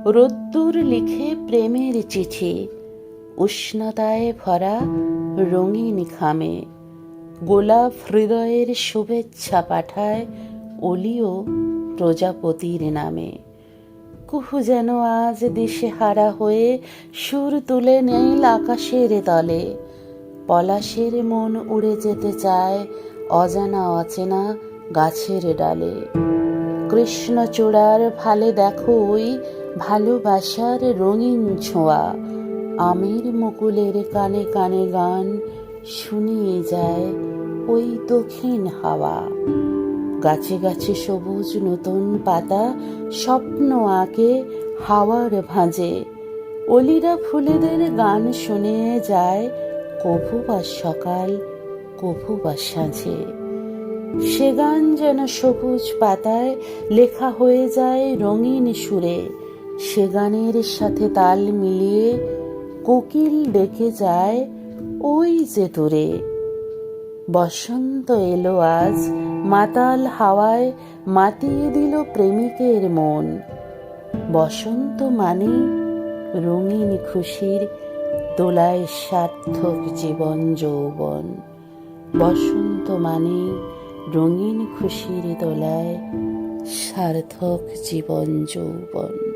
রোদ্দুর লিখে প্রেমের চিঠি, উষ্ণতায় ভরা রঙিন খামে। গোলাপ হৃদয়ের শুভেচ্ছা পাঠায় অলিও প্রজাপতির নামে। কুহু যেন আজ দিশেহারা হয়ে সুর তুলে নীল আকাশের তলে। পলাশের মন উড়ে যেতে চায় অজানা অচেনা গাছের ডালে। কৃষ্ণচূড়ার ফালে দেখো ওই ভালোবাসার রঙিন ছোঁয়া। আমের মুকুলের কানে কানে গান শুনিয়ে যায় ওই দক্ষিণ হাওয়া। গাছে গাছে সবুজ নতুন পাতা স্বপ্ন আঁকে হাওয়ার ভাঁজে। অলিরা ফুলেদের গান শুনে যায় কভু বা সকাল কভু বা সাঁঝে। সে গান যেন সবুজ পাতায় লেখা হয়ে যায় রঙিন সুরে। সে গানের সাথে তাল মিলিয়ে কোকিল ডেকে যায় ওই যে দূরে। বসন্ত এলো আজ মাতাল হাওয়ায় মাতিয়ে দিল প্রেমিকের মন। বসন্ত মানে রঙিন খুশির দোলায় সার্থক জীবন যৌবন। বসন্ত মানে রঙিন খুশির দোলায় সার্থক জীবন যৌবন।